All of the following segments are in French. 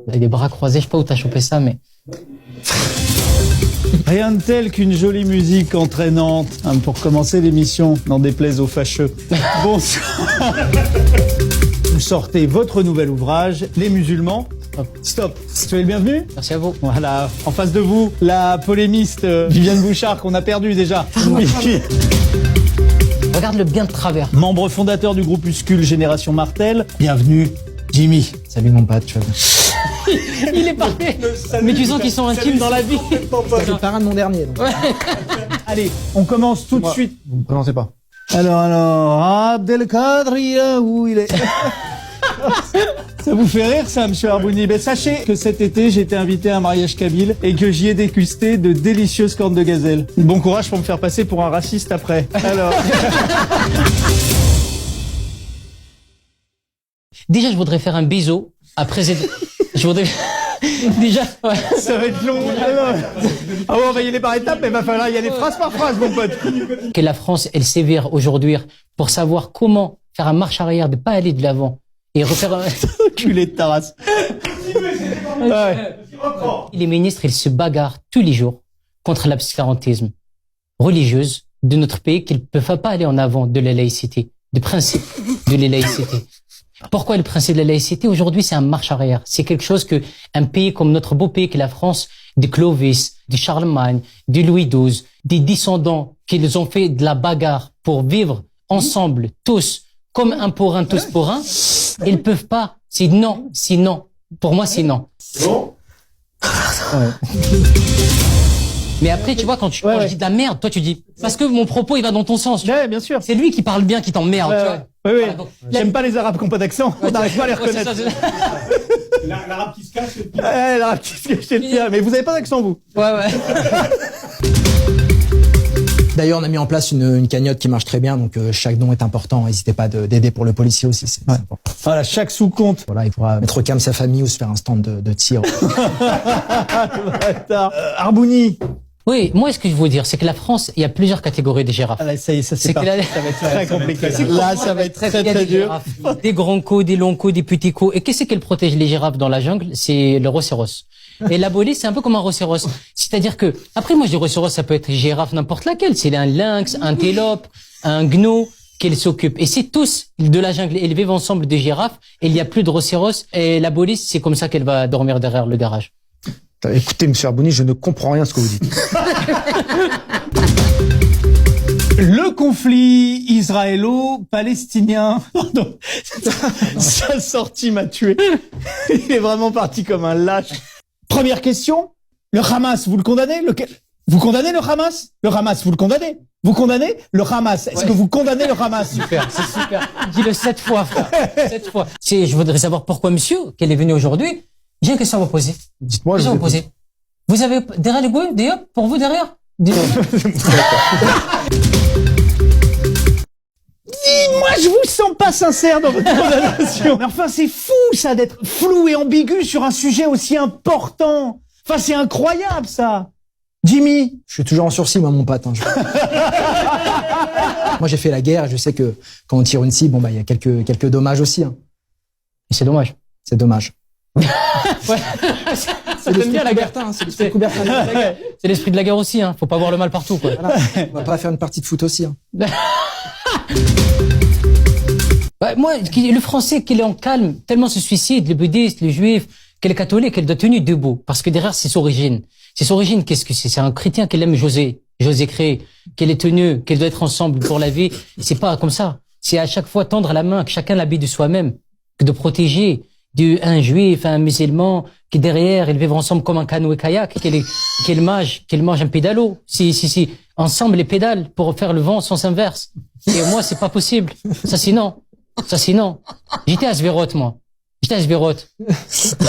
Avec des bras croisés, je sais pas où t'as chopé ça, mais... Rien de tel qu'une jolie musique entraînante pour commencer l'émission, n'en déplaise aux fâcheux. Bonsoir. Vous sortez votre nouvel ouvrage, Les Musulmans. Stop. Soyez le bienvenu. Merci à vous. Voilà. En face de vous, la polémiste Viviane Bouchard qu'on a perdue déjà. Regarde-le bien de travers. Membre fondateur du groupuscule Génération Martel. Bienvenue, Jimmy. Salut mon pote, tu vas bien. Il est parfait. Mais tu sens qu'ils sont intimes dans la vie. C'est le parrain de mon dernier. Donc. Allez, on commence tout de suite. Vous me présentez pas. Alors, Abdelkader, où il est? Ça vous fait rire ça, monsieur Arbouni? Ben, sachez que cet été, j'ai été invité à un mariage kabyle et que j'y ai dégusté de délicieuses cornes de gazelle. Bon courage pour me faire passer pour un raciste après. Alors... Déjà, je voudrais faire un bisou à président. Je voudrais... Déjà, ouais. Ça va être long. Ah bon, on va y aller par étapes, mais il va falloir y aller phrase par phrase, mon pote. Que la France, elle sévère aujourd'hui pour savoir comment faire un marche arrière, de pas aller de l'avant et refaire un... Culé de ta race. Ouais. Les ministres, ils se bagarrent tous les jours contre l'obscurantisme religieuse de notre pays, qu'ils ne peuvent pas aller en avant de la laïcité, du principe de la laïcité. Pourquoi le principe de la laïcité? Aujourd'hui, c'est un marche arrière. C'est quelque chose que un pays comme notre beau pays, que la France, de Clovis, de Charlemagne, de Louis XII, des descendants qu'ils ont fait de la bagarre pour vivre ensemble, tous, comme un pour un, tous pour un, ils peuvent pas. C'est non, c'est non. Pour moi, c'est non. Bon. Mais après, tu vois, quand je dis de la merde, toi, tu dis, parce que mon propos, il va dans ton sens. Ouais, bien sûr. C'est lui qui parle bien, qui t'emmerde, tu vois. Oui, oui. Voilà, donc, J'aime pas les Arabes qui n'ont pas d'accent. On n'arrive pas à les reconnaître. L'arabe qui se cache, c'est le pire. Ouais, l'arabe qui se cache, c'est le pire. Mais vous avez pas d'accent, vous? Ouais. D'ailleurs, on a mis en place une cagnotte qui marche très bien, donc chaque don est important. N'hésitez pas d'aider pour le policier aussi, c'est important. Voilà, chaque sous compte. Voilà, il pourra mettre au calme sa famille ou se faire un stand de tir. Arbouni. Oui, moi, ce que je veux dire, c'est que la France, il y a plusieurs catégories de girafes. Ah là, ça y est, ça c'est C'est parti. que la- Ça va être très compliqué. C'est Là, ça va être très, Il y a très des dur. girafes, des grands coups, des longs coups, des petits coups. Et qu'est-ce qu'elle protège les girafes dans la jungle? C'est le rhinocéros. Et la police, c'est un peu comme un rhinocéros. C'est-à-dire que, après, moi, je dis rhinocéros, ça peut être girafe n'importe laquelle. C'est un lynx, un antélope, un gnou qu'elle s'occupe. Et c'est tous de la jungle. Ils vivent ensemble des girafes. Et il n'y a plus de rhinocéros. Et la police, c'est comme ça qu'elle va dormir derrière le garage. Écoutez, monsieur Arbouni, je ne comprends rien à ce que vous dites. Le conflit israélo-palestinien. Pardon. Sa sortie m'a tué. Il est vraiment parti comme un lâche. Première question. Le Hamas, vous le condamnez? Vous condamnez le Hamas? Le Hamas, vous le condamnez? Vous condamnez le Hamas? Est-ce que vous condamnez le Hamas? Super, c'est super. Dis-le 7 fois, frère. 7 fois. Je voudrais savoir pourquoi monsieur, qu'elle est venue aujourd'hui. J'ai une question à vous poser. Dites-moi, je Question à vous vous écoute. poser. Vous avez derrière les goûts, des hop, pour vous derrière? Moi, je vous sens pas sincère dans votre condamnation. Mais enfin, c'est fou, ça, d'être flou et ambigu sur un sujet aussi important. Enfin, c'est incroyable, ça. Jimmy. Je suis toujours en sursis, moi, mon pote. Moi, j'ai fait la guerre et je sais que quand on tire une cible, il y a quelques dommages aussi. Hein. Et c'est dommage. C'est dommage. Ouais. Ça t'aime bien la guerre. C'est l'esprit de Coubertin. C'est l'esprit de la guerre aussi, hein. Faut pas voir le mal partout, quoi. Voilà. On va pas faire une partie de foot aussi. Hein. Ouais, moi, le français, qu'il est en calme, tellement se suicide, les bouddhistes, les juifs, qu'elle est catholique, elle doit tenir debout. Parce que derrière, c'est son origine. C'est son origine, qu'est-ce que c'est? C'est un chrétien qu'elle aime José créé, qu'elle est tenue, qu'elle doit être ensemble pour la vie. C'est pas comme ça. C'est à chaque fois tendre la main, que chacun l'habille de soi-même, que de protéger un juif, un musulman, qui derrière, ils vivent ensemble comme un canoë-kayak, qu'elle mange un pédalo. Si, ensemble les pédales pour faire le vent en sens inverse. Et moi, c'est pas possible. Ça, c'est non. J'étais à Sverot, moi. Je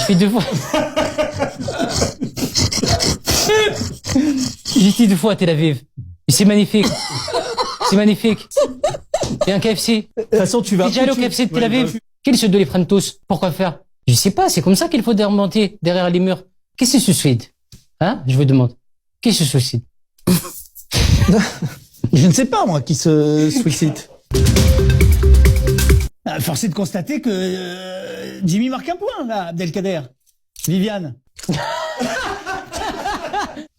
fais 2 fois. J'étais 2 fois à Tel Aviv. Et c'est magnifique. Il y a un KFC. De toute façon, tu vas... Déjà allé au KFC de Tel Aviv. Qu'ils se les prennent tous. Pourquoi faire? Je sais pas, c'est comme ça qu'il faut remonter derrière les murs. Qu'est-ce que se suicide? Hein? Je vous demande. Qui se suicide? Je ne sais pas, moi, qui se suicide. Force est de constater que Jimmy marque un point, là, Abdelkader. Viviane.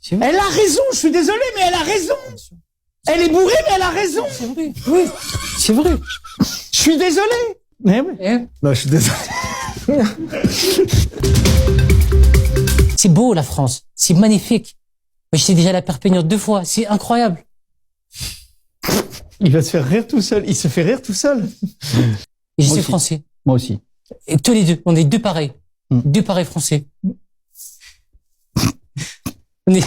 C'est vrai. Elle a raison, je suis désolé, mais elle a raison. Elle est bourrée, mais elle a raison. C'est vrai. Oui, c'est vrai. Je suis désolé. Mais oui. Eh, Non, je suis désolé. c'est beau, la France. C'est magnifique. Moi, j'étais déjà à la Perpignan 2 fois. C'est incroyable. Il va se faire rire tout seul. Il se fait rire tout seul. Et je Moi suis aussi. français. Moi aussi. Et tous les deux. On est deux pareils. Deux pareils français. On est,